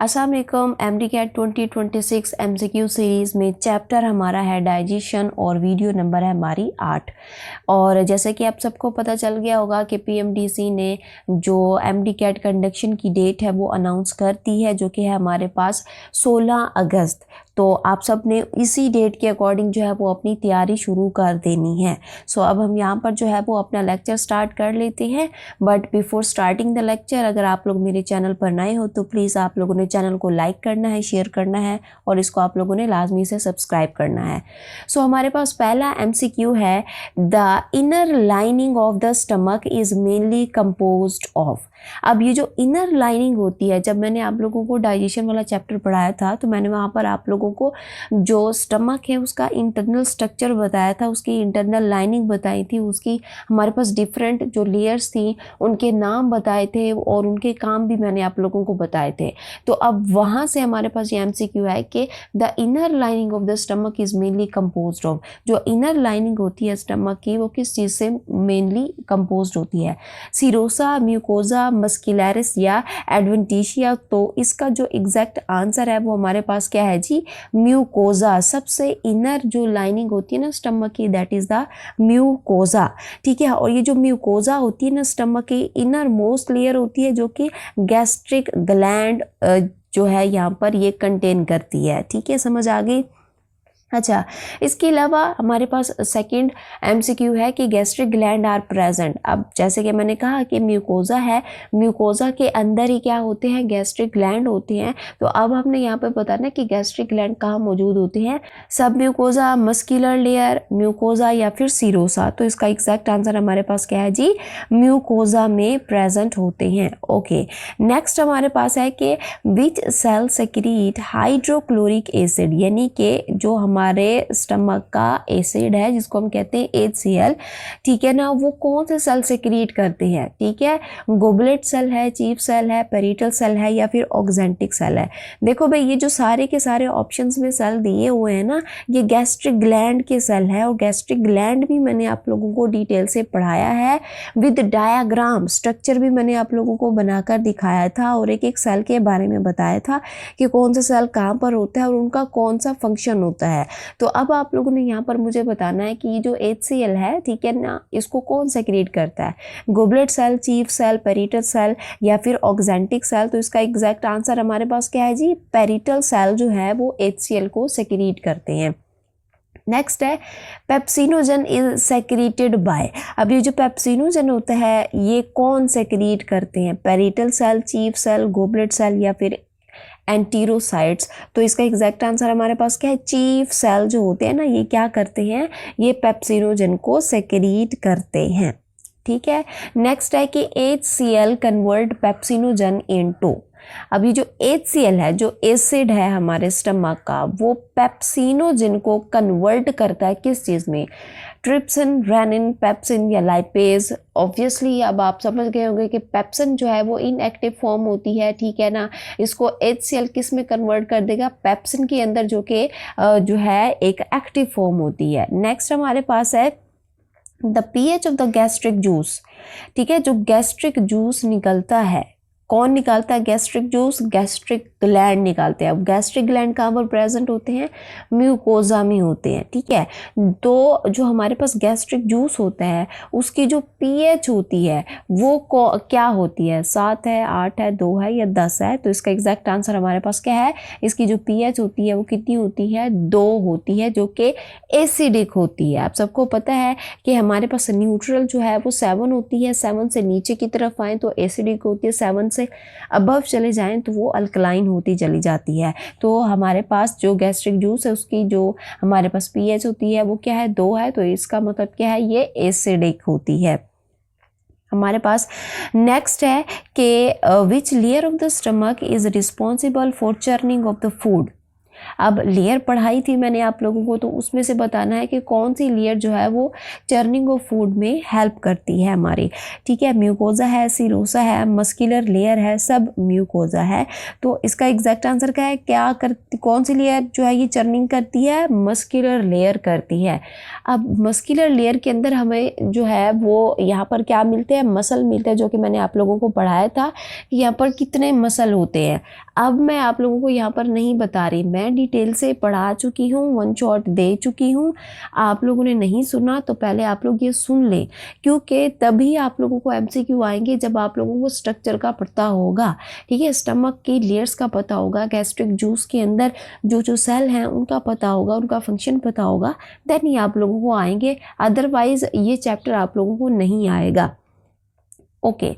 अस्सलाम वालेकुम। MDCAT 2026 MCQ series में चैप्टर हमारा है डाइजेशन और वीडियो नंबर है हमारी 8। और जैसे कि आप सबको पता चल गया होगा कि पीएमडीसी ने जो एमडीकैट कंडक्शन की डेट है वो अनाउंस कर दी है, जो कि है हमारे पास 16 अगस्त। तो आप सब ने इसी डेट के अकॉर्डिंग जो है वो अपनी तैयारी शुरू कर देनी है। सो अब हम यहाँ पर जो है वो अपना लेक्चर स्टार्ट कर लेते हैं। But before starting the lecture, अगर आप लोग मेरे चैनल पर नए हो तो प्लीज़ आप लोगों ने चैनल को लाइक करना है, शेयर करना है और इसको आप लोगों ने लाजमी से सब्सक्राइब करना है। सो हमारे पास पहला एमसीक्यू है, the inner lining of the stomach is mainly composed of. अब ये जो इनर लाइनिंग होती है, जब मैंने आप लोगों को डाइजेशन वाला चैप्टर पढ़ाया था तो मैंने वहाँ पर आप लोगों को जो स्टमक है उसका इंटरनल स्ट्रक्चर बताया था, उसकी इंटरनल लाइनिंग बताई थी, उसकी हमारे पास डिफरेंट जो लेयर्स थी उनके नाम बताए थे और उनके काम भी मैंने आप लोगों को बताए थे। तो अब वहाँ से हमारे पास ये एमसीक्यू है कि the inner lining of the stomach is mainly composed of. जो इनर लाइनिंग होती है स्टमक की वो किस चीज़ से मेनली कंपोज्ड होती है? सीरोसा, म्यूकोजा, मस्कुलरिस या एडवेंटिशिया। तो इसका जो एग्जैक्ट आंसर है वो हमारे पास क्या है जी? म्यूकोजा। सबसे इनर जो लाइनिंग होती है ना स्टमक की, दैट इज़ द म्यूकोजा। ठीक है। और ये जो म्यूकोजा होती है ना स्टमक की इनर मोस्ट लेयर होती है, जो कि गैस्ट्रिक ग्लैंड जो है यहाँ पर ये कंटेन करती है। ठीक है, समझ आ गई? अच्छा, इसके अलावा हमारे पास सेकंड एमसीक्यू है कि गैस्ट्रिक ग्लैंड आर प्रेजेंट। अब जैसे कि मैंने कहा कि म्यूकोजा है, म्यूकोजा के अंदर ही क्या होते हैं? गैस्ट्रिक ग्लैंड होते हैं। तो अब हमने यहाँ पे बताना कि गैस्ट्रिक ग्लैंड कहाँ मौजूद होते हैं? सब म्यूकोजा, मस्कुलर लेयर, म्यूकोजा या फिर सीरोसा। तो इसका एग्जैक्ट आंसर हमारे पास क्या है जी? म्यूकोजा में प्रेजेंट होते हैं। ओके, नेक्स्ट हमारे पास है कि विच सेल सेक्रीट हाइड्रोक्लोरिक एसिड, यानी कि जो हमारे स्टमक का एसिड है जिसको हम कहते हैं HCl, ठीक है ना, वो कौन से सेल सेक्रीट करते हैं? ठीक है, गोबलेट सेल है, चीफ सेल है, पेरिटल सेल है या फिर ऑक्जेंटिक सेल है? देखो भाई, ये जो सारे के सारे ऑप्शंस में सेल दिए हुए हैं ना, ये गैस्ट्रिक ग्लैंड के सेल है। और गैस्ट्रिक ग्लैंड भी मैंने आप लोगों को डिटेल से पढ़ाया है, विद डायाग्राम स्ट्रक्चर भी मैंने आप लोगों को बनाकर दिखाया था और एक एक सेल के बारे में बताया था कि कौन सा सेल कहाँ पर होता है और उनका कौन सा फंक्शन होता है। तो अब आप लोगों ने यहाँ पर मुझे बताना है कि ये जो HCl है, ठीक है ना, इसको कौन सेक्रेट करता है? Goblet cell, chief cell, parietal cell या फिर ऑक्जेंटिक सेल? तो इसका एग्जैक्ट आंसर हमारे पास क्या है जी? पेरिटल सेल जो है वो HCl को सेक्रेट करते हैं। नेक्स्ट है पेप्सिनोजन इज सेक्रेटेड बाय। अब ये जो पेप्सिनोजन होता है ये कौन सेक्रेट करते हैं? Parietal cell, chief cell, goblet cell या फिर एंटीरोसाइट्स? तो इसका एग्जैक्ट आंसर हमारे पास क्या है? चीफ सेल जो होते हैं ना, ये क्या करते हैं? ये पेप्सिनोजन को सेक्रेट करते हैं। ठीक है। नेक्स्ट है कि HCl कन्वर्ट पेप्सिनोजन इनटू। अब ये जो HCl है, जो एसिड है हमारे स्टमक का, वो पेप्सिनोजन को कन्वर्ट करता है किस चीज़ में? ट्रिप्सिन, रेनिन, पेप्सिन या लाइपेज? ऑब्वियसली अब आप समझ गए होंगे कि पेप्सिन जो है वो इनएक्टिव फॉर्म होती है, ठीक है ना। इसको HCl किस में कन्वर्ट कर देगा? पेप्सिन के अंदर, जो कि जो है एक एक्टिव फॉर्म होती है। नेक्स्ट हमारे पास है the pH of the gastric juice. ठीक है, जो गैस्ट्रिक जूस निकलता है, कौन निकालता है गैस्ट्रिक जूस? गैस्ट्रिक ग्लैंड निकालते हैं। अब गैस्ट्रिक ग्लैंड कहाँ पर प्रेजेंट होते हैं? म्यूकोजा में होते हैं। ठीक है, तो जो हमारे पास गैस्ट्रिक जूस होता है उसकी जो pH होती है वो क्या होती है? 7 है, 8 है, 2 है या 10 है? तो इसका एग्जैक्ट आंसर हमारे पास क्या है? इसकी जो pH होती है वो कितनी होती है? 2 होती है, जो कि एसिडिक होती है। आप सबको पता है कि हमारे पास न्यूट्रल जो है वो 7 होती है, 7 से नीचे की तरफ आए तो एसिडिक होती है, 7 से अबव चले जाएं तो वो अल्कलाइन होती चली जाती है। तो हमारे पास जो गैस्ट्रिक जूस है उसकी जो हमारे पास pH होती है वो क्या है? 2 है। तो इसका मतलब क्या है? ये एसिडिक होती है। हमारे पास नेक्स्ट है कि which layer of the stomach is responsible for churning of the food. अब लेयर पढ़ाई थी मैंने आप लोगों को, तो उसमें से बताना है कि कौन सी लेयर जो है वो चर्निंग ऑफ फूड में हेल्प करती है हमारी। ठीक है, म्यूकोजा है, सीरोसा है, मस्कुलर लेयर है, सब म्यूकोजा है। तो इसका एग्जैक्ट आंसर क्या है, क्या करती, कौन सी लेयर जो है ये चर्निंग करती है, मस्कुलर लेयर करती है। अब मस्कुलर लेयर के अंदर हमें जो है वो यहाँ पर क्या मिलते हैं, मसल मिलते हैं, जो कि मैंने आप लोगों को पढ़ाया था कि यहाँ पर कितने मसल होते हैं। अब मैं आप लोगों को यहाँ पर नहीं बता रही, मैं डिटेल से पढ़ा चुकी हूँ, वन शॉट दे चुकी हूँ। आप लोगों ने नहीं सुना तो पहले आप लोग ये सुन लें, क्योंकि तभी आप लोगों को एमसीक्यू आएंगे जब आप लोगों को स्ट्रक्चर का पता होगा। ठीक है, स्टमक की लेयर्स का पता होगा, गैस्ट्रिक जूस के अंदर जो जो सेल हैं उनका पता होगा, उनका फंक्शन पता होगा, देन ही आप लोगों को आएंगे, अदरवाइज ये चैप्टर आप लोगों को नहीं आएगा। ओके,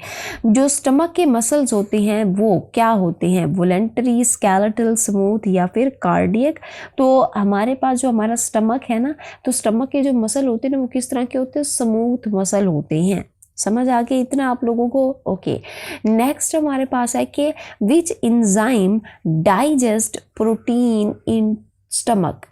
जो स्टमक के मसल्स होते हैं वो क्या होते हैं, वॉलेंटरी, स्केलेटल, स्मूथ या फिर कार्डियक। तो हमारे पास जो हमारा स्टमक है ना, तो स्टमक के जो मसल होते हैं ना वो किस तरह के होते हैं, स्मूथ मसल होते हैं। समझ आ गया इतना आप लोगों को। ओके, नेक्स्ट हमारे पास है कि which enzyme digest protein in stomach.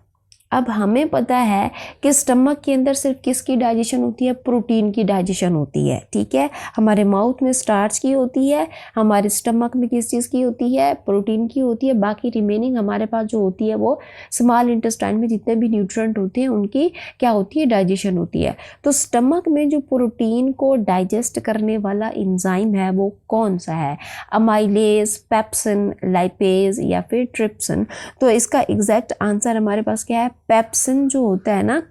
अब हमें पता है कि स्टमक के अंदर सिर्फ किसकी डाइजेशन होती है, प्रोटीन की डाइजेशन होती है। ठीक है, हमारे माउथ में स्टार्च की होती है, हमारे स्टमक में किस चीज़ की होती है, प्रोटीन की होती है। बाकी रिमेनिंग हमारे पास जो होती है वो स्मॉल इंटेस्टाइन में जितने भी न्यूट्रिएंट होते हैं उनकी क्या होती है, डाइजेशन होती है। तो स्टमक में जो प्रोटीन को डाइजेस्ट करने वाला एंजाइम है वो कौन सा है, अमाइलेज, पेप्सिन, लाइपेज या फिर ट्रिप्सिन। तो इसका एग्जैक्ट आंसर हमारे पास क्या है, पेप्सिन जो होता है ना,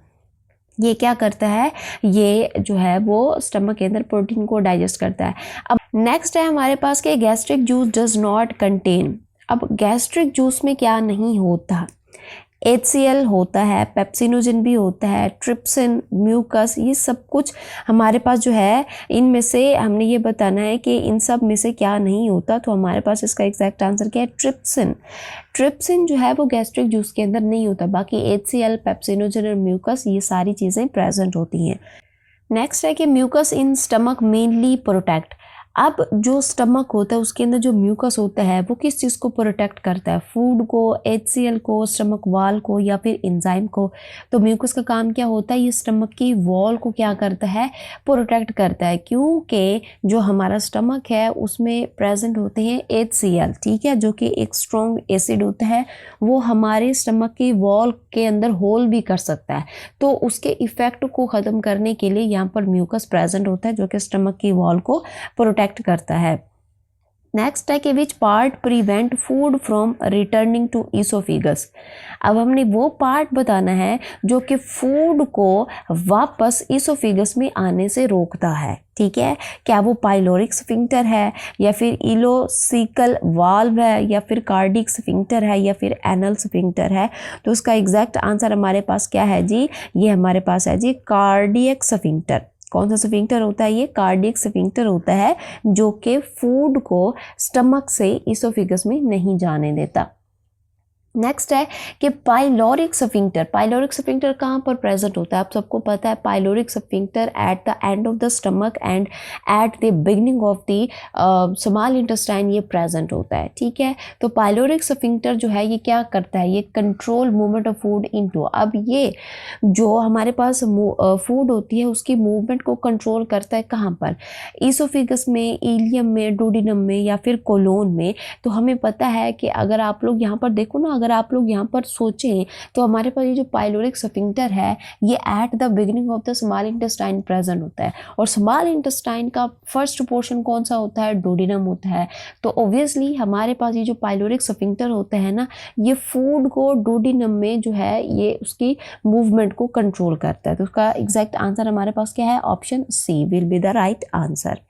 ये क्या करता है, ये जो है वो स्टमक के अंदर प्रोटीन को डाइजेस्ट करता है। अब नेक्स्ट है हमारे पास कि gastric juice does not contain. अब गैस्ट्रिक जूस में क्या नहीं होता, HCl होता है, पेप्सिनोजन भी होता है, ट्रिप्सिन, म्यूकस, ये सब कुछ हमारे पास जो है इनमें से हमने ये बताना है कि इन सब में से क्या नहीं होता। तो हमारे पास इसका एग्जैक्ट आंसर क्या है, ट्रिप्सिन। ट्रिप्सिन जो है वो गैस्ट्रिक जूस के अंदर नहीं होता, बाकी HCl, पेप्सिनोजन और म्यूकस ये सारी चीज़ें प्रेजेंट होती हैं। नेक्स्ट है कि mucus in stomach mainly protect. अब जो स्टमक होता है उसके अंदर जो म्यूकस होता है वो किस चीज़ को प्रोटेक्ट करता है, फूड को, HCl को, स्टमक वॉल को या फिर एंजाइम को। तो म्यूकस का काम क्या होता है, ये स्टमक की वॉल को क्या करता है, प्रोटेक्ट करता है, क्योंकि जो हमारा स्टमक है उसमें प्रेजेंट होते हैं HCl। ठीक है, जो कि एक स्ट्रॉन्ग एसिड होता है, वो हमारे स्टमक की वॉल के अंदर होल भी कर सकता है। तो उसके इफेक्ट को ख़त्म करने के लिए यहाँ पर म्यूकस प्रेजेंट होता है जो कि स्टमक की वॉल को प्रोटेक्ट करता है। नेक्स्ट है कि which part prevent food from returning to oesophagus. अब हमने वो पार्ट बताना है जो कि फूड को वापस ईसोफेगस में आने से रोकता है। ठीक है, क्या वो पाइलोरिक स्फिंक्टर है या फिर इलोसिकल वाल्व है या फिर कार्डिक स्फिंक्टर है या फिर एनल स्फिंक्टर है। तो उसका एग्जैक्ट आंसर हमारे पास क्या है जी, ये हमारे पास है जी कार्डियक स्फिंक्टर। कौन सा स्फिंक्टर होता है, ये कार्डियक स्फिंक्टर होता है जो कि फूड को स्टमक से ईसोफेगस में नहीं जाने देता। नेक्स्ट है कि पाइलोरिक स्फिंक्टर। पाइलोरिक स्फिंक्टर कहाँ पर प्रेजेंट होता है, आप सबको पता है, pyloric sphincter at the end of the stomach and at the beginning of the small intestine ये प्रेजेंट होता है। ठीक है, तो पाइलोरिक स्फिंक्टर जो है ये क्या करता है, ये control movement of food into. अब ये जो हमारे पास फूड होती है उसकी मूवमेंट को कंट्रोल करता है कहाँ पर, ईसोफेगस में, इलियम में, डोडिनम में या फिर कोलोन में। तो हमें पता है कि अगर आप लोग यहाँ पर देखो ना, अगर आप लोग यहाँ पर सोचें तो हमारे पास ये जो पाइलोरिक स्फिंक्टर है ये at the beginning of the small intestine present होता है, और स्मॉल इंटेस्टाइन का फर्स्ट पोर्शन कौन सा होता है, डोडिनम होता है। तो ऑब्वियसली हमारे पास ये जो पाइलोरिक स्फिंक्टर होता है ना, ये फूड को डोडिनम में जो है ये उसकी मूवमेंट को कंट्रोल करता है। तो उसका एग्जैक्ट आंसर हमारे पास क्या है, option C will be the right answer.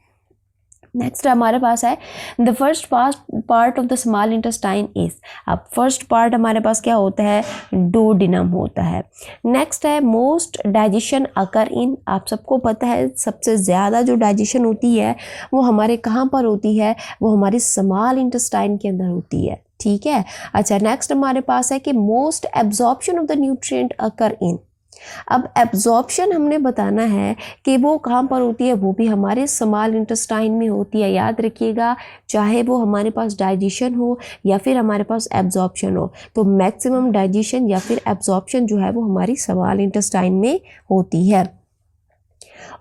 Next हमारे पास है the first part of the small intestine is. अब फर्स्ट पार्ट हमारे पास क्या होता है, डोडिनम होता है। नेक्स्ट है मोस्ट डाइजेशन अकर इन। आप सबको पता है सबसे ज़्यादा जो डाइजेशन होती है वो हमारे कहाँ पर होती है, वो हमारी स्मॉल इंटेस्टाइन के अंदर होती है। ठीक है, अच्छा नेक्स्ट हमारे पास है कि most absorption of the nutrient occur in. अब एब्जॉर्प्शन हमने बताना है कि वो कहाँ पर होती है, वो भी हमारे स्मॉल इंटेस्टाइन में होती है। याद रखिएगा, चाहे वो हमारे पास डाइजेशन हो या फिर हमारे पास एब्जॉर्प्शन हो, तो मैक्सिमम डाइजेशन या फिर एब्जॉर्प्शन जो है वो हमारी स्मॉल इंटेस्टाइन में होती है।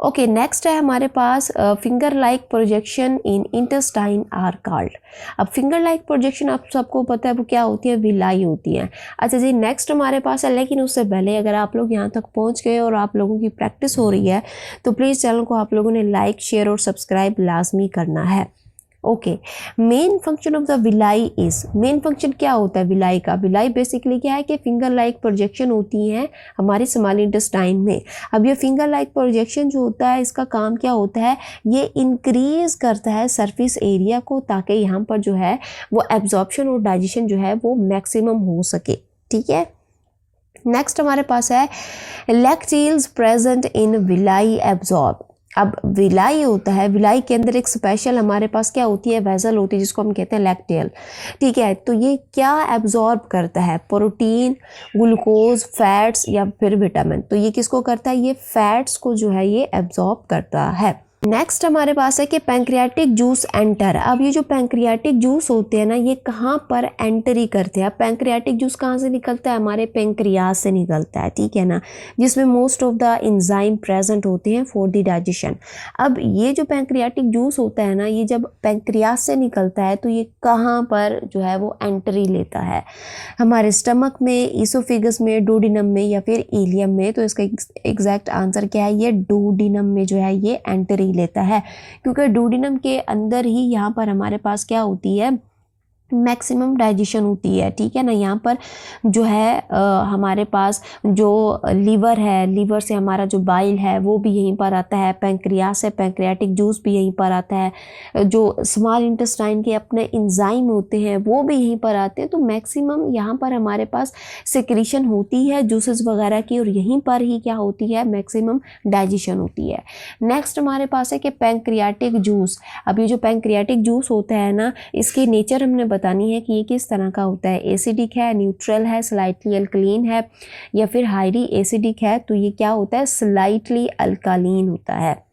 ओके, नेक्स्ट है हमारे पास finger like projection in intestine are called. अब फिंगर लाइक प्रोजेक्शन आप सबको पता है वो क्या होती है, विलाई होती है। अच्छा जी, नेक्स्ट हमारे पास है, लेकिन उससे पहले अगर आप लोग यहाँ तक पहुँच गए और आप लोगों की प्रैक्टिस हो रही है तो प्लीज़ चैनल को आप लोगों ने लाइक, शेयर और सब्सक्राइब लाजमी करना है। Okay, main function of the villi is, main function क्या होता है विलाई का? विलाई बेसिकली क्या है कि फिंगर लाइक प्रोजेक्शन होती हैं हमारे स्मॉल इंटेस्टाइन में। अब ये फिंगर लाइक प्रोजेक्शन जो होता है, इसका काम क्या होता है, ये इंक्रीज करता है सरफेस एरिया को, ताकि यहाँ पर जो है वो एब्जॉर्प्शन और डाइजेशन जो है वो मैक्सिमम हो सके। ठीक है, नेक्स्ट हमारे पास है लैक्टील्स प्रेजेंट इन विलाई एब्जॉर्ब। अब विलाई होता है, विलाई के अंदर एक स्पेशल हमारे पास क्या होती है, वेसल होती है जिसको हम कहते हैं लैक्टेल। ठीक है, तो ये क्या एब्जॉर्ब करता है, प्रोटीन, ग्लूकोज, फैट्स या फिर विटामिन। तो ये किसको करता है, ये फैट्स को जो है ये एब्जॉर्ब करता है। नेक्स्ट हमारे पास है कि पैंक्रियाटिक जूस एंटर। अब ये जो पैंक्रियाटिक जूस होते हैं ना, ये कहाँ पर एंट्री करते हैं? पैंक्रियाटिक जूस कहाँ से निकलता है, हमारे पैंक्रियाज से निकलता है। ठीक है ना, जिसमें most of the enzyme present होते हैं फॉर द डाइजेशन। अब ये जो पैंक्रियाटिक जूस होता है ना, ये जब पैंक्रियाज से निकलता है तो ये कहाँ पर जो है वो एंट्री लेता है, हमारे स्टमक में, ईसोफेगस में, डोडिनम में या फिर इलियम में। तो इसका एग्जैक्ट आंसर क्या है, ये डोडिनम में जो है ये एंट्री लेता है, क्योंकि डोडिनम के अंदर ही यहाँ पर हमारे पास क्या होती है, मैक्सिमम डाइजेशन होती है। ठीक है ना, यहाँ पर जो है हमारे पास जो लीवर है, लीवर से हमारा जो बाइल है वो भी यहीं पर आता है, पैंक्रियास से पैंक्रियाटिक जूस भी यहीं पर आता है, जो स्मॉल इंटेस्टाइन के अपने इंजाइम होते हैं वो भी यहीं पर आते हैं। तो मैक्सिमम यहाँ पर हमारे पास सिक्रीशन होती है जूसेस वगैरह की, और यहीं पर ही क्या होती है, मैक्सिमम डाइजेशन होती है। नेक्स्ट हमारे पास है कि पैंक्रियाटिक जूस। अब ये जो पैंक्रियाटिक जूस होता है ना, इसकी नेचर हमने बतानी है कि ये किस तरह का होता है, एसिडिक है, न्यूट्रल है, स्लाइटली अल्कलीन है या फिर हाईली एसिडिक है। तो ये क्या होता है, स्लाइटली अल्कालीन होता है।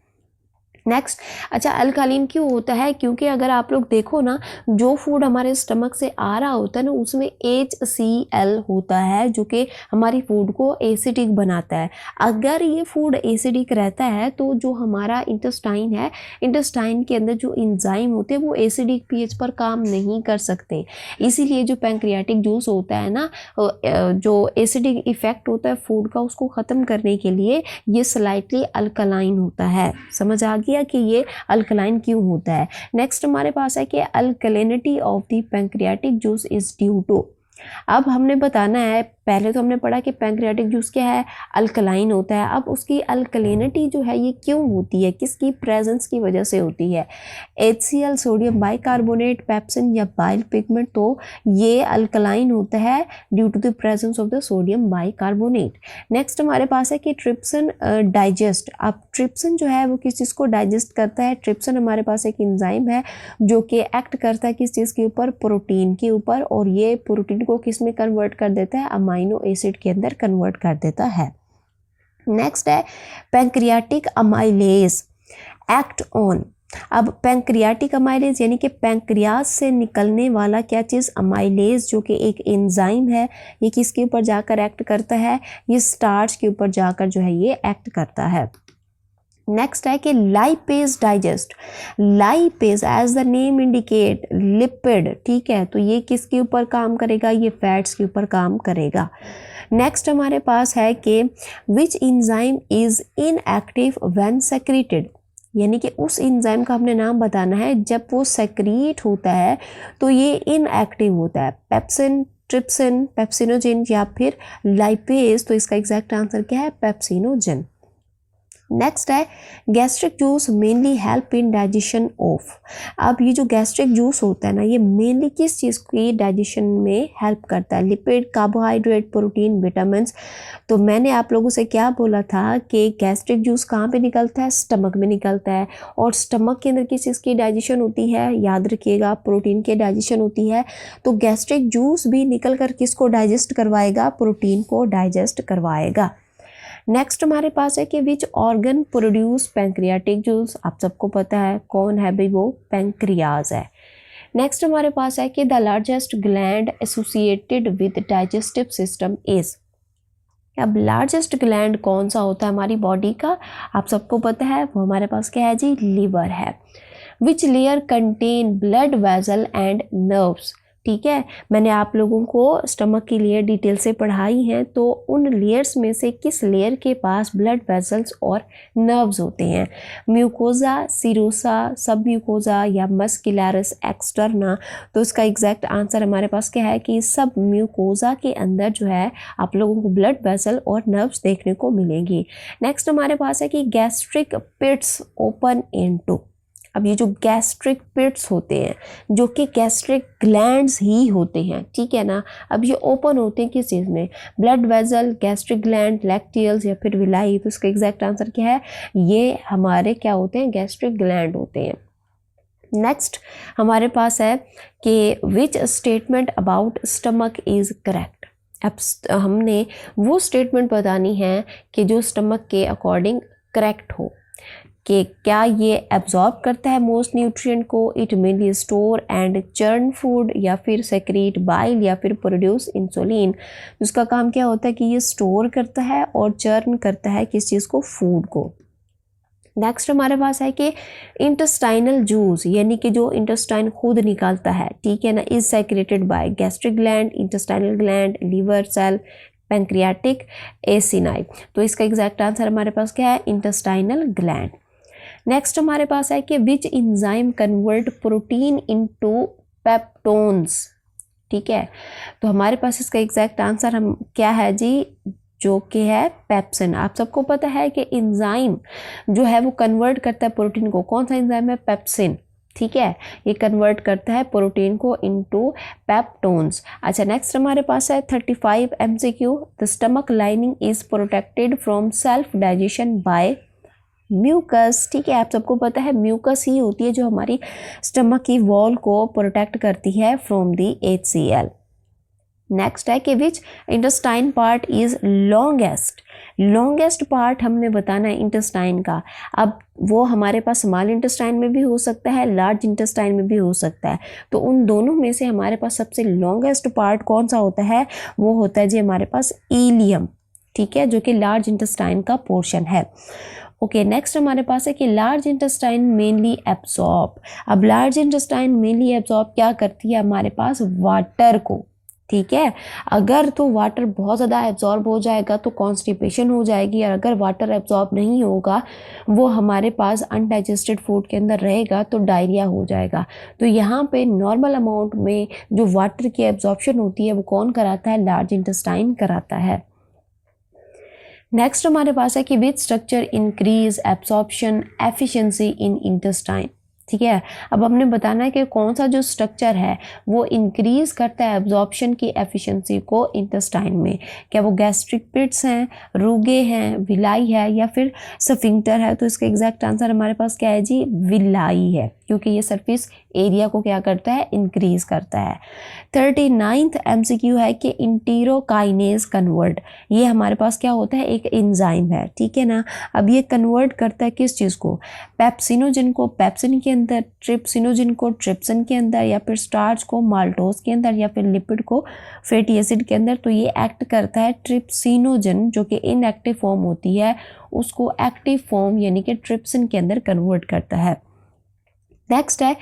नेक्स्ट, अच्छा अल्कालीन क्यों होता है, क्योंकि अगर आप लोग देखो ना, जो फूड हमारे स्टमक से आ रहा होता है ना, उसमें HCl होता है जो कि हमारी फूड को एसिडिक बनाता है। अगर ये फूड एसिडिक रहता है तो जो हमारा इंटेस्टाइन है, इंटेस्टाइन के अंदर जो एंजाइम होते हैं वो एसिडिक pH पर काम नहीं कर सकते। इसीलिए जो पैंक्रियाटिक जूस होता है ना, जो एसिडिक इफेक्ट होता है फूड का, उसको ख़त्म करने के लिए ये स्लाइटली अल्कलाइन होता है। समझ आ गया कि ये अल्कलाइन क्यों होता है। नेक्स्ट हमारे पास है कि alkalinity of the pancreatic juice is due to. अब हमने बताना है, पहले तो हमने पढ़ा कि पैंक्रियाटिक जूस क्या है, अल्कलाइन होता है। अब उसकी अल्कलिनिटी जो है ये क्यों होती है, किसकी प्रेजेंस की वजह से होती है, HCl, सोडियम बाइकार्बोनेट, पेप्सिन या बाइल पिगमेंट। तो ये अल्कलाइन होता है due to the presence of the sodium bicarbonate. Next हमारे पास है कि ट्रिप्सिन डाइजेस्ट। अब ट्रिप्सिन जो है वो किस चीज़ को डाइजेस्ट करता है, ट्रिप्सिन हमारे पास एक एंजाइम है जो कि एक्ट करता है किस चीज़ के ऊपर, प्रोटीन के ऊपर, और ये प्रोटीन को किस में कन्वर्ट कर देता है, अमाइनो एसिड के अंदर कन्वर्ट कर देता है। नेक्स्ट है पैंक्रियाटिक अमाइलेज एक्ट ऑन। अब पैंक्रियाटिक अमाइलेज यानी कि पैंक्रियाज से निकलने वाला क्या चीज़, अमाइलेज, जो कि एक एंजाइम है, ये किसके ऊपर जाकर एक्ट करता है, ये स्टार्च के ऊपर जाकर जो है ये एक्ट करता है। नेक्स्ट है कि lipase digest. Lipase as the name indicate lipid. ठीक है, तो ये किसके ऊपर काम करेगा, ये फैट्स के ऊपर काम करेगा। नेक्स्ट हमारे पास है कि which enzyme is inactive when secreted, यानी कि उस एंजाइम का हमने नाम बताना है जब वो सेक्रीट होता है तो ये इनएक्टिव होता है, पेप्सिन, ट्रिप्सिन, पेप्सिनोजेन या फिर लाइपेज। तो इसका एग्जैक्ट आंसर क्या है, पेप्सिनोजेन। नेक्स्ट है gastric juice mainly help in digestion of. अब ये जो गैस्ट्रिक जूस होता है ना, ये मेनली किस चीज़ की डाइजेशन में हेल्प करता है, लिपिड, कार्बोहाइड्रेट, प्रोटीन, विटामिन। तो मैंने आप लोगों से क्या बोला था कि गैस्ट्रिक जूस कहाँ पे निकलता है, स्टमक में निकलता है, और स्टमक के अंदर किस चीज़ की डाइजेशन होती है, याद रखिएगा प्रोटीन की डाइजेशन होती है। तो गैस्ट्रिक जूस भी निकल कर किसको डाइजेस्ट करवाएगा, प्रोटीन को डाइजेस्ट करवाएगा। नेक्स्ट हमारे पास है कि which organ produce pancreatic juice, आप सबको पता है कौन है भाई, वो पैंक्रियाज है। नेक्स्ट हमारे पास है कि the largest gland associated with digestive system is, अब लार्जेस्ट ग्लैंड कौन सा होता है हमारी बॉडी का, आप सबको पता है वो हमारे पास क्या है जी, लीवर है। Which layer contain blood vessel and nerves, ठीक है, मैंने आप लोगों को स्टमक की लेयर डिटेल से पढ़ाई हैं, तो उन लेयर्स में से किस लेयर के पास ब्लड वेसल्स और नर्व्स होते हैं, म्यूकोजा, सीरोसा, सब म्यूकोजा या मस्कुलरस एक्सटर्ना। तो इसका एग्जैक्ट आंसर हमारे पास क्या है कि सब म्यूकोजा के अंदर जो है आप लोगों को ब्लड वेसल और नर्व्स देखने को मिलेंगी। नेक्स्ट हमारे पास है कि गैस्ट्रिक पिट्स ओपन इनटू, अब ये जो गैस्ट्रिक पिट्स होते हैं जो कि गैस्ट्रिक ग्लैंड्स ही होते हैं, ठीक है ना, अब ये ओपन होते हैं किस चीज़ में, blood vessel, gastric gland, lacteals या फिर विलाई। तो इसका एग्जैक्ट आंसर क्या है, ये हमारे क्या होते हैं, गैस्ट्रिक ग्लैंड होते हैं। नेक्स्ट हमारे पास है कि which statement about stomach is correct, अब हमने वो स्टेटमेंट बतानी है कि जो स्टमक के अकॉर्डिंग करेक्ट हो, कि क्या ये एब्जॉर्ब करता है मोस्ट न्यूट्रिएंट को, it mainly store and churn food, या फिर सेक्रेट बाइल, या फिर प्रोड्यूस इंसुलिन। उसका काम क्या होता है कि ये स्टोर करता है और चर्न करता है किस चीज़ को, फूड को। नेक्स्ट हमारे पास है कि इंटेस्टाइनल जूस, यानी कि जो इंटेस्टाइन खुद निकालता है, ठीक है ना, is secreted by gastric gland, intestinal gland, liver cell, pancreatic acini. तो इसका एग्जैक्ट आंसर हमारे पास क्या है, इंटेस्टाइनल ग्लैंड। नेक्स्ट हमारे पास है कि which enzyme convert protein into peptones, ठीक है, तो हमारे पास इसका एग्जैक्ट आंसर हम क्या है जी, जो कि है पेप्सिन। आप सबको पता है कि इंजाइम जो है वो कन्वर्ट करता है प्रोटीन को, कौन सा इंजाइम है, पेप्सिन, ठीक है, ये कन्वर्ट करता है प्रोटीन को इनटू पेप्टोन्स। अच्छा नेक्स्ट हमारे पास है 35 MCQ, the stomach lining is protected from self digestion by mucus, ठीक है, आप सबको पता है म्यूकस ही होती है जो हमारी स्टमक की वॉल को प्रोटेक्ट करती है फ्रॉम दी HCl। नेक्स्ट है कि which intestine part is longest, longest part हमने बताना है इंटेस्टाइन का। अब वो हमारे पास स्मॉल इंटेस्टाइन में भी हो सकता है, लार्ज इंटेस्टाइन में भी हो सकता है, तो उन दोनों में से हमारे पास सबसे लॉन्गेस्ट पार्ट कौन सा होता है, वो होता है जी हमारे पास इलियम, ठीक है, जो कि लार्ज इंटेस्टाइन का पोर्शन है। ओके नेक्स्ट हमारे पास है कि लार्ज इंटेस्टाइन मेनली एब्जॉर्ब, अब लार्ज इंटेस्टाइन मेनली एब्जॉर्ब क्या करती है हमारे पास, वाटर को, ठीक है, अगर तो वाटर बहुत ज़्यादा एब्जॉर्ब हो जाएगा तो कॉन्स्टिपेशन हो जाएगी, और अगर वाटर एब्जॉर्ब नहीं होगा, वो हमारे पास अनडाइजेस्टेड फूड के अंदर रहेगा तो डायरिया हो जाएगा। तो यहाँ पे नॉर्मल अमाउंट में जो वाटर की एब्जॉर्प्शन होती है वो कौन कराता है, लार्ज इंटेस्टाइन कराता है। नेक्स्ट हमारे पास है कि which structure increase absorption efficiency in intestine, ठीक है, अब हमने बताना है कि कौन सा जो स्ट्रक्चर है वो इंक्रीज करता है एब्जॉर्प्शन की एफिशिएंसी को इंटेस्टाइन में, क्या वो गैस्ट्रिक पिट्स हैं, रुगे हैं, विलाई है, या फिर स्फिंक्टर है। तो इसका एग्जैक्ट आंसर हमारे पास क्या है जी, विलाई है, क्योंकि ये सरफेस एरिया को क्या करता है, इंक्रीज करता है। 39th MCQ है कि इंटीरोकाइनेज कन्वर्ट, ये हमारे पास क्या होता है, एक एंजाइम है, ठीक है ना, अब ये कन्वर्ट करता है किस चीज़ को, पेप्सिनोजिन को पेप्सिन के अंदर, ट्रिप्सिनोजिन को ट्रिप्सिन के अंदर, या फिर स्टार्च को माल्टोज के अंदर, या फिर लिपिड को फैटी एसिड के अंदर। तो ये एक्ट करता है ट्रिप्सिनोजिन जो कि इनएक्टिव फॉर्म होती है उसको एक्टिव फॉर्म यानी कि ट्रिप्सिन के अंदर कन्वर्ट करता है। नेक्स्ट है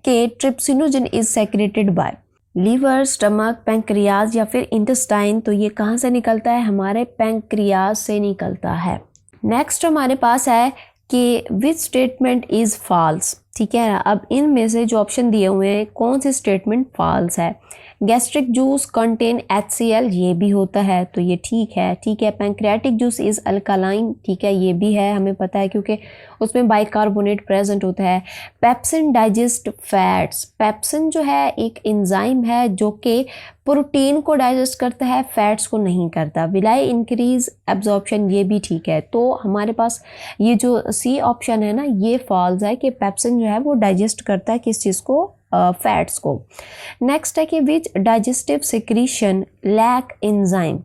कि trypsinogen is secreted by liver, stomach, pancreas या फिर इंटेस्टाइन। तो ये कहाँ से निकलता है, हमारे पैंक्रियाज से निकलता है। नेक्स्ट हमारे पास है कि विच स्टेटमेंट इज फॉल्स, ठीक है ना, अब इनमें से जो ऑप्शन दिए हुए हैं कौन सी स्टेटमेंट फॉल्स है। गैस्ट्रिक जूस कंटेन HCl, ये भी होता है तो ये ठीक है, ठीक है। पैंक्रियाटिक जूस इज अल्कालाइन, ठीक है, ये भी है, हमें पता है क्योंकि उसमें बाइकार्बोनेट प्रेजेंट होता है। पेप्सिन डाइजेस्ट फैट्स, पेप्सिन जो है एक एंजाइम है जो कि प्रोटीन को डाइजेस्ट करता है, फैट्स को नहीं करता। विलाई इंक्रीज एब्जॉर्प्शन, ये भी ठीक है। तो हमारे पास ये जो सी ऑप्शन है ना ये फॉल्स है कि पेप्सिन जो है वो डाइजेस्ट करता है किस चीज़ को, फैट्स को। नेक्स्ट है कि which digestive secretion lack enzyme,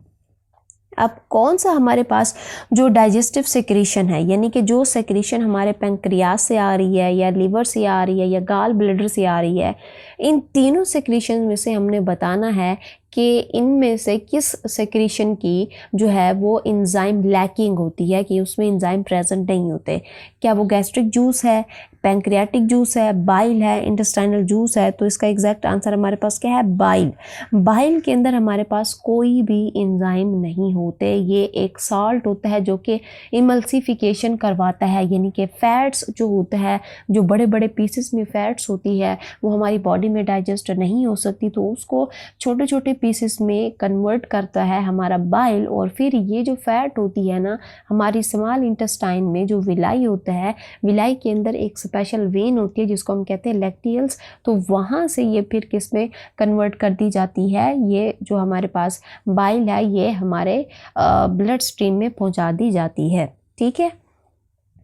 अब कौन सा हमारे पास जो डाइजेस्टिव सेक्रेशन है, यानी कि जो सेक्रेशन हमारे पैंक्रियास से आ रही है या लीवर से आ रही है या गाल ब्लैडर से आ रही है, इन तीनों सेक्रेशन में से हमने बताना है कि इनमें से किस सेक्रेशन की जो है वो एंजाइम लैकिंग होती है, कि उसमें एंजाइम प्रेजेंट नहीं होते। क्या वो गैस्ट्रिक जूस है, पैंक्रियाटिक जूस है, बाइल है, इंटेस्टाइनल जूस है? तो इसका एग्जैक्ट आंसर हमारे पास क्या है? बाइल। बाइल के अंदर हमारे पास कोई भी एंजाइम नहीं होते। ये एक साल्ट होता है जो कि इमल्सिफिकेशन करवाता है, यानी कि फैट्स जो होता है, जो बड़े बड़े पीसेस में फैट्स होती है, वो हमारी बॉडी में डाइजेस्ट नहीं हो सकती, तो उसको छोटे छोटे पीसेस में कन्वर्ट करता है हमारा बाइल। और फिर ये जो फैट होती है ना, हमारी स्मॉल इंटेस्टाइन में जो विलाई होता है, विलाई के अंदर एक स्पेशल वेन होती है जिसको हम कहते हैं लैक्टियल्स, तो वहाँ से ये फिर किस में कन्वर्ट कर दी जाती है? ये जो हमारे पास बाइल है ये हमारे ब्लड स्ट्रीम में पहुँचा दी जाती है। ठीक है,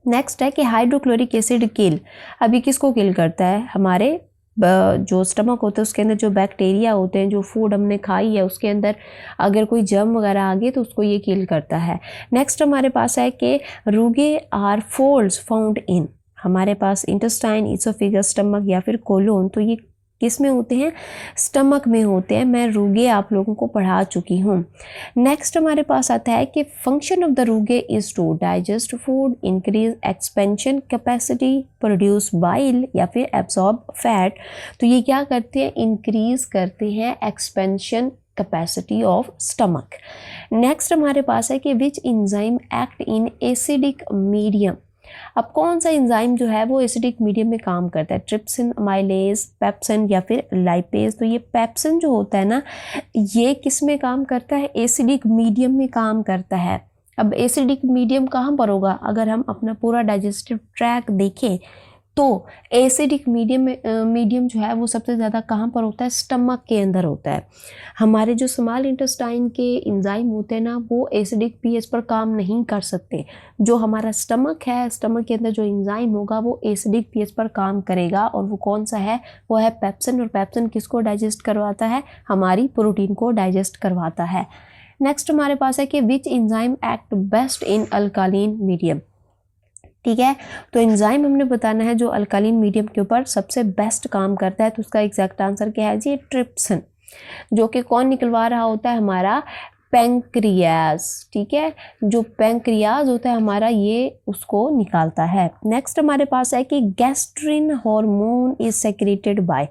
नेक्स्ट है कि हाइड्रोक्लोरिक एसिड किल, अभी किसको किल करता है? हमारे जो स्टमक होता है उसके अंदर जो बैक्टीरिया होते हैं, जो फूड हमने खाई है उसके अंदर अगर कोई जर्म वगैरह आ गए तो उसको ये किल करता है। नेक्स्ट हमारे पास है कि रूगे आर फोल्ड्स फाउंड इन, हमारे पास इंटेस्टाइन, इसोफेगस, स्टमक या फिर कोलोन, तो ये किस में होते हैं? स्टमक में होते हैं। मैं रूगे आप लोगों को पढ़ा चुकी हूँ। नेक्स्ट हमारे पास आता है कि function of the rugae is to digest food, increase expansion capacity, produce bile या फिर एब्सॉर्ब फैट। तो ये क्या करते हैं? इंक्रीज करते हैं expansion capacity of stomach. Next हमारे पास है कि which enzyme act in acidic medium, अब कौन सा एंजाइम जो है वो एसिडिक मीडियम में काम करता है? ट्रिप्सिन, अमाइलेज, पेप्सिन या फिर लाइपेज। तो ये पेप्सिन जो होता है ना, ये किस में काम करता है? एसिडिक मीडियम में काम करता है। अब एसिडिक मीडियम कहाँ पर होगा? अगर हम अपना पूरा डाइजेस्टिव ट्रैक देखें तो एसिडिक मीडियम जो है वो सबसे ज़्यादा कहाँ पर होता है? स्टमक के अंदर होता है। हमारे जो स्मॉल इंटेस्टाइन के एंजाइम होते हैं ना, वो एसिडिक पीएच पर काम नहीं कर सकते। जो हमारा स्टमक है, स्टमक के अंदर जो एंजाइम होगा वो एसिडिक पीएच पर काम करेगा, और वो कौन सा है? वो है पेप्सिन। और पेप्सिन किसको डाइजेस्ट करवाता है? हमारी प्रोटीन को डाइजेस्ट करवाता है। नेक्स्ट हमारे पास है कि which enzyme act best in alkaline medium. ठीक है, तो एंजाइम हमने बताना है जो अल्कालीन मीडियम के ऊपर सबसे बेस्ट काम करता है, तो उसका एग्जैक्ट आंसर क्या है जी? ट्रिप्सिन, जो कि कौन निकलवा रहा होता है? हमारा पैंक्रियाज। ठीक है, जो पैंक्रियाज होता है हमारा, ये उसको निकालता है। नेक्स्ट हमारे पास है कि gastrin hormone is secreted bye,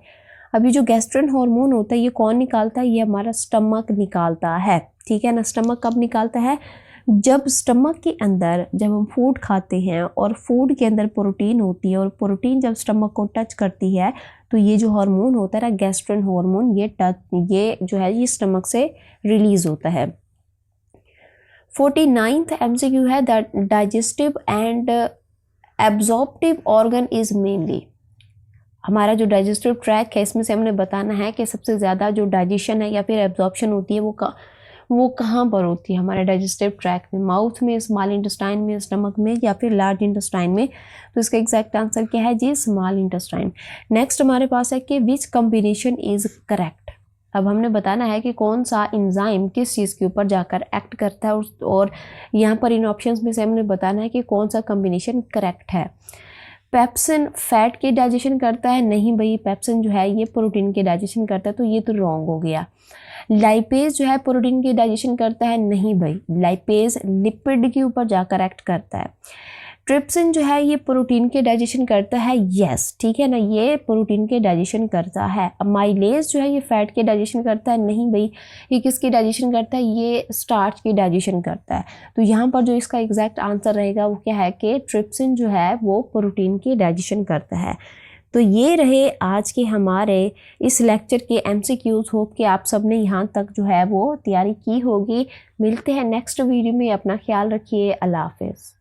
अभी जो गैस्ट्रिन हार्मोन होता है ये कौन निकालता है? ये हमारा स्टमक निकालता है। ठीक है ना, स्टमक कब निकालता है? जब स्टमक के अंदर जब हम फूड खाते हैं और फूड के अंदर प्रोटीन होती है, और प्रोटीन जब स्टमक को टच करती है तो ये जो हार्मोन होता है ना, गैस्ट्रिन हार्मोन, ये जो है ये स्टमक से रिलीज होता है। 49th एमसीक्यू है that digestive and absorptive organ is mainly, हमारा जो डाइजेस्टिव ट्रैक है इसमें से हमने बताना है कि सबसे ज़्यादा जो डाइजेशन है या फिर एब्जॉर्प्शन होती है वो कहाँ पर होती है? हमारे डाइजेस्टिव ट्रैक में, माउथ में, स्मॉल इंटेस्टाइन में, स्टमक में या फिर लार्ज इंटेस्टाइन में। तो इसका एग्जैक्ट आंसर क्या है जी? Small intestine. नेक्स्ट हमारे पास है कि विच कॉम्बिनेशन इज करेक्ट, अब हमने बताना है कि कौन सा एंजाइम किस चीज़ के ऊपर जाकर एक्ट करता है, और यहाँ पर इन ऑप्शंस में से हमने बताना है कि कौन सा कॉम्बिनेशन करेक्ट है। पेप्सिन फैट के डाइजेशन करता है? नहीं भाई, पेप्सिन जो है ये प्रोटीन के डाइजेशन करता है, तो ये तो रॉन्ग हो गया। लाइपेज जो है प्रोटीन के डाइजेशन करता है? नहीं भाई, लाइपेज लिपिड के ऊपर जाकर एक्ट करता है। ट्रिप्सिन जो है ये प्रोटीन के डाइजेशन करता है? यस, ठीक है ना, ये प्रोटीन के डाइजेशन करता है। अमाइलेज जो है ये फैट के डाइजेशन करता है? नहीं भाई, ये किसकी डाइजेशन करता है? ये स्टार्च की डाइजेशन करता है। तो यहाँ पर जो इसका एग्जैक्ट आंसर रहेगा वो क्या है कि ट्रिप्सिन जो है वो प्रोटीन की डाइजेशन करता है। तो ये रहे आज के हमारे इस लेक्चर के MCQs। होप कि आप सब ने यहाँ तक जो है वो तैयारी की होगी। मिलते हैं नेक्स्ट वीडियो में, अपना ख्याल रखिए। अल्लाह हाफिज़।